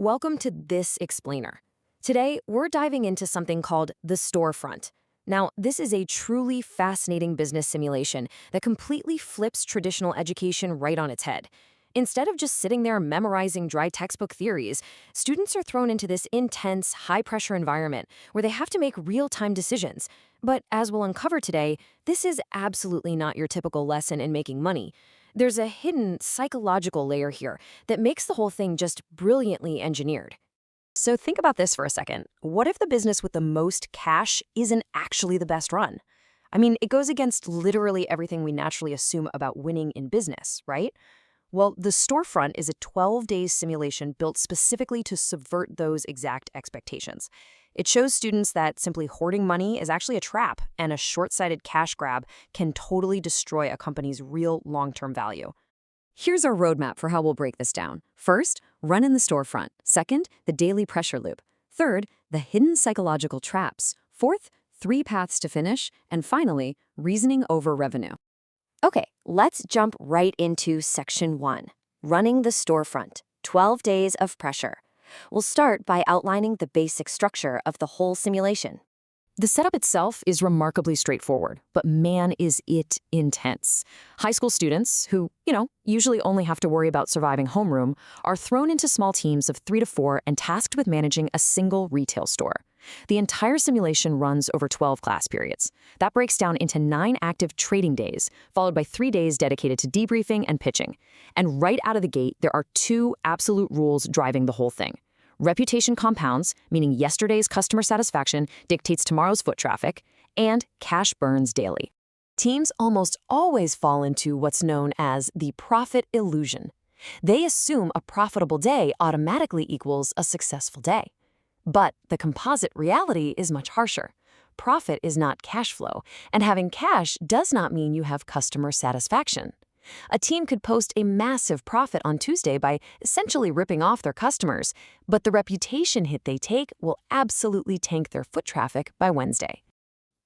Welcome to This Explainer. Today, we're diving into something called the Storefront. Now, this is a truly fascinating business simulation that completely flips traditional education right on its head. Instead of just sitting there memorizing dry textbook theories, students are thrown into this intense, high-pressure environment where they have to make real-time decisions. But as we'll uncover today, this is absolutely not your typical lesson in making money. There's a hidden psychological layer here that makes the whole thing just brilliantly engineered. So think about this for a second. What if the business with the most cash isn't actually the best run? I mean, it goes against literally everything we naturally assume about winning in business, right? Well, the Storefront is a 12-day simulation built specifically to subvert those exact expectations. It shows students that simply hoarding money is actually a trap, and a short-sighted cash grab can totally destroy a company's real long-term value. Here's our roadmap for how we'll break this down. First, run in the storefront. Second, the daily pressure loop. Third, the hidden psychological traps. Fourth, 3 paths to finish. And finally, reasoning over revenue. Okay, let's jump right into Section 1, running the storefront, 12 days of pressure. We'll start by outlining the basic structure of the whole simulation. The setup itself is remarkably straightforward, but man, is it intense. High school students, who, usually only have to worry about surviving homeroom, are thrown into small teams of 3 to 4 and tasked with managing a single retail store. The entire simulation runs over 12 class periods. That breaks down into 9 active trading days, followed by 3 days dedicated to debriefing and pitching. And right out of the gate, there are 2 absolute rules driving the whole thing. Reputation compounds, meaning yesterday's customer satisfaction dictates tomorrow's foot traffic, and cash burns daily. Teams almost always fall into what's known as the profit illusion. They assume a profitable day automatically equals a successful day. But the composite reality is much harsher. Profit is not cash flow, and having cash does not mean you have customer satisfaction. A team could post a massive profit on Tuesday by essentially ripping off their customers, but the reputation hit they take will absolutely tank their foot traffic by Wednesday.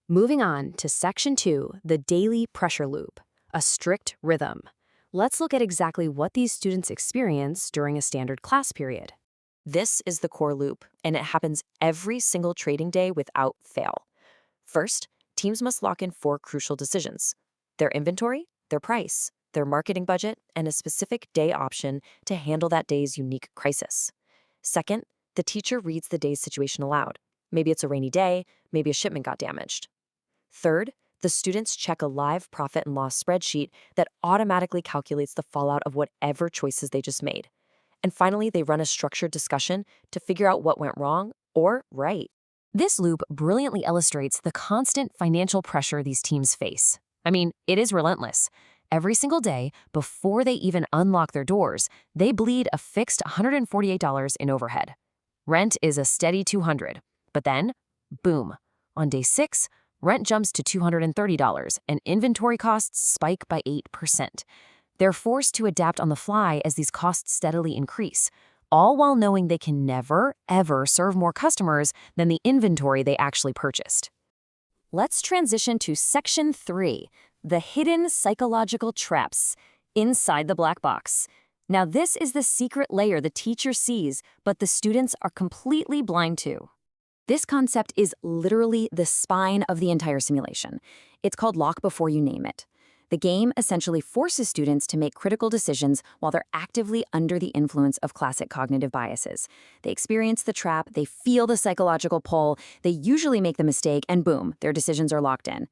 Moving on to Section 2, the daily pressure loop, a strict rhythm. Let's look at exactly what these students experience during a standard class period. This is the core loop, and it happens every single trading day without fail. First, teams must lock in 4 crucial decisions: their inventory, their price, their marketing budget, and a specific day option to handle that day's unique crisis. Second, the teacher reads the day's situation aloud. Maybe it's a rainy day, maybe a shipment got damaged. Third, the students check a live profit and loss spreadsheet that automatically calculates the fallout of whatever choices they just made. And finally, they run a structured discussion to figure out what went wrong or right. This loop brilliantly illustrates the constant financial pressure these teams face. I mean, it is relentless. Every single day, before they even unlock their doors, they bleed a fixed $148 in overhead. Rent is a steady $200, but then, boom, on day 6, rent jumps to $230 and inventory costs spike by 8%. They're forced to adapt on the fly as these costs steadily increase, all while knowing they can never, ever serve more customers than the inventory they actually purchased. Let's transition to Section 3, the hidden psychological traps inside the black box. Now, this is the secret layer the teacher sees, but the students are completely blind to. This concept is literally the spine of the entire simulation. It's called Lock Before You Name It. The game essentially forces students to make critical decisions while they're actively under the influence of classic cognitive biases. They experience the trap, they feel the psychological pull, they usually make the mistake, and boom, their decisions are locked in.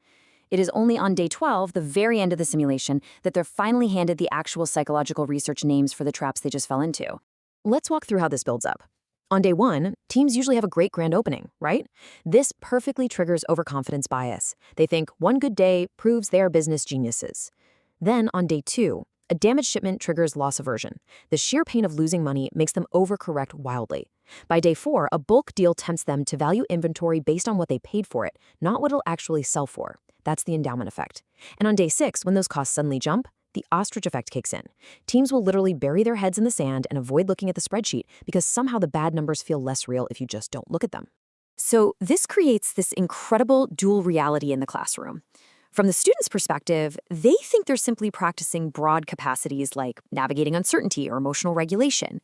It is only on day 12, the very end of the simulation, that they're finally handed the actual psychological research names for the traps they just fell into. Let's walk through how this builds up. On day 1, teams usually have a great grand opening, right? This perfectly triggers overconfidence bias. They think one good day proves they are business geniuses. Then on day 2, a damaged shipment triggers loss aversion. The sheer pain of losing money makes them overcorrect wildly. By day 4, a bulk deal tempts them to value inventory based on what they paid for it, not what it'll actually sell for. That's the endowment effect. And on day 6, when those costs suddenly jump, the ostrich effect kicks in. Teams will literally bury their heads in the sand and avoid looking at the spreadsheet because somehow the bad numbers feel less real if you just don't look at them. So this creates this incredible dual reality in the classroom. From the student's perspective, they think they're simply practicing broad capacities like navigating uncertainty or emotional regulation.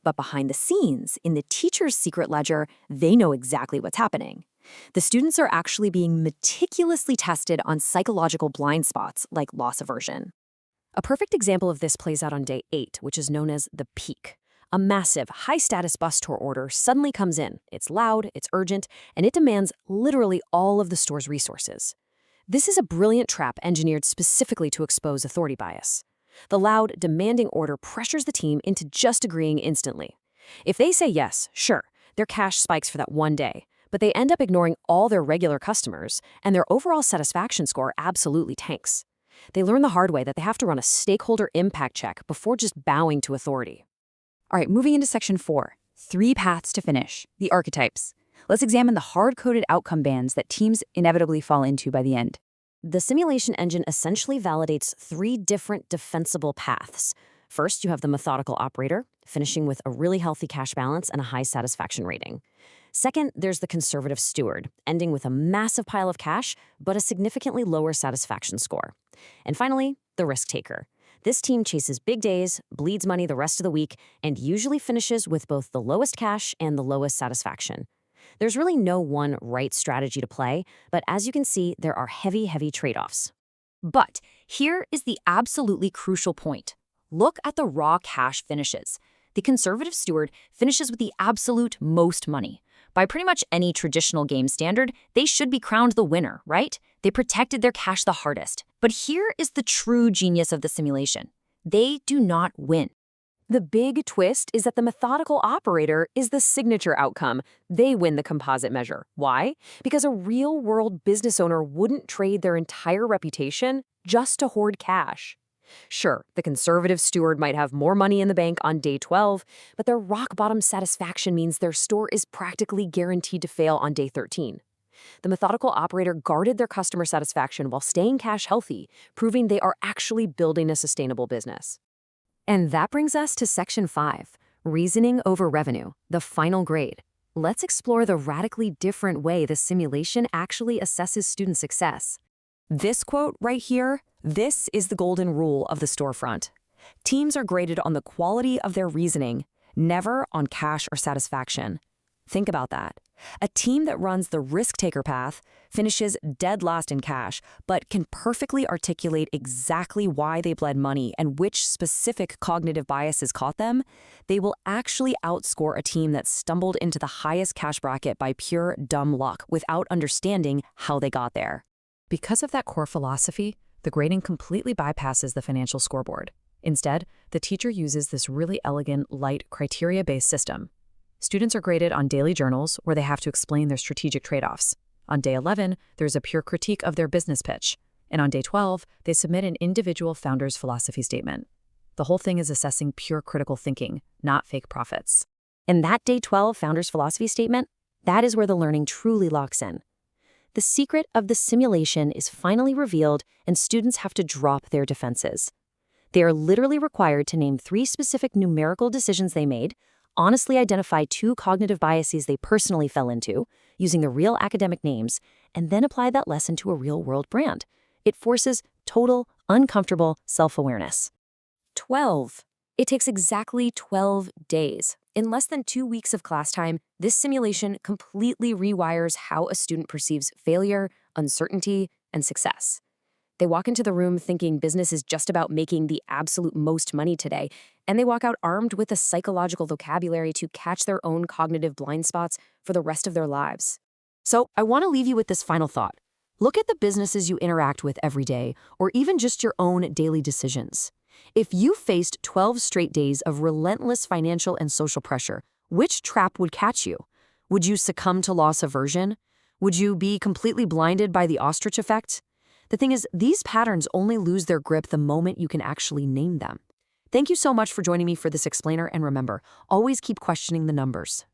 But behind the scenes, in the teacher's secret ledger, they know exactly what's happening. The students are actually being meticulously tested on psychological blind spots like loss aversion. A perfect example of this plays out on day 8, which is known as the peak. A massive, high-status bus tour order suddenly comes in. It's loud, it's urgent, and it demands literally all of the store's resources. This is a brilliant trap engineered specifically to expose authority bias. The loud, demanding order pressures the team into just agreeing instantly. If they say yes, sure, their cash spikes for that one day, but they end up ignoring all their regular customers, and their overall satisfaction score absolutely tanks. They learn the hard way that they have to run a stakeholder impact check before just bowing to authority. All right, moving into section 4, 3 paths to finish, the archetypes. Let's examine the hard-coded outcome bands that teams inevitably fall into by the end. The simulation engine essentially validates 3 different defensible paths. First, you have the methodical operator, finishing with a really healthy cash balance and a high satisfaction rating. Second, there's the conservative steward, ending with a massive pile of cash, but a significantly lower satisfaction score. And finally, the risk taker. This team chases big days, bleeds money the rest of the week, and usually finishes with both the lowest cash and the lowest satisfaction. There's really no one right strategy to play, but as you can see, there are heavy trade-offs. But here is the absolutely crucial point. Look at the raw cash finishes. The conservative steward finishes with the absolute most money. By pretty much any traditional game standard, they should be crowned the winner, right? They protected their cash the hardest. But here is the true genius of the simulation. They do not win. The big twist is that the methodical operator is the signature outcome. They win the composite measure. Why? Because a real-world business owner wouldn't trade their entire reputation just to hoard cash. Sure, the conservative steward might have more money in the bank on day 12, but their rock-bottom satisfaction means their store is practically guaranteed to fail on day 13. The methodical operator guarded their customer satisfaction while staying cash healthy, proving they are actually building a sustainable business. And that brings us to section 5, reasoning over revenue, the final grade. Let's explore the radically different way the simulation actually assesses student success. This quote right here, this is the golden rule of the storefront. Teams are graded on the quality of their reasoning, never on cash or satisfaction. Think about that. A team that runs the risk-taker path finishes dead last in cash, but can perfectly articulate exactly why they bled money and which specific cognitive biases caught them, they will actually outscore a team that stumbled into the highest cash bracket by pure dumb luck without understanding how they got there. Because of that core philosophy, the grading completely bypasses the financial scoreboard. Instead, the teacher uses this really elegant, light, criteria-based system. Students are graded on daily journals where they have to explain their strategic trade-offs. On day 11, there's a pure critique of their business pitch. And on day 12, they submit an individual founder's philosophy statement. The whole thing is assessing pure critical thinking, not fake profits. And that day 12 founder's philosophy statement, that is where the learning truly locks in. The secret of the simulation is finally revealed, and students have to drop their defenses. They are literally required to name 3 specific numerical decisions they made, honestly identify 2 cognitive biases they personally fell into, using the real academic names, and then apply that lesson to a real-world brand. It forces total, uncomfortable self-awareness. 12. It takes exactly 12 days. In less than 2 weeks of class time, this simulation completely rewires how a student perceives failure, uncertainty, and success. They walk into the room thinking business is just about making the absolute most money today, and they walk out armed with a psychological vocabulary to catch their own cognitive blind spots for the rest of their lives. So I want to leave you with this final thought. Look at the businesses you interact with every day, or even just your own daily decisions. If you faced 12 straight days of relentless financial and social pressure, which trap would catch you? Would you succumb to loss aversion? Would you be completely blinded by the ostrich effect? The thing is, these patterns only lose their grip the moment you can actually name them. Thank you so much for joining me for this explainer, and remember, always keep questioning the numbers.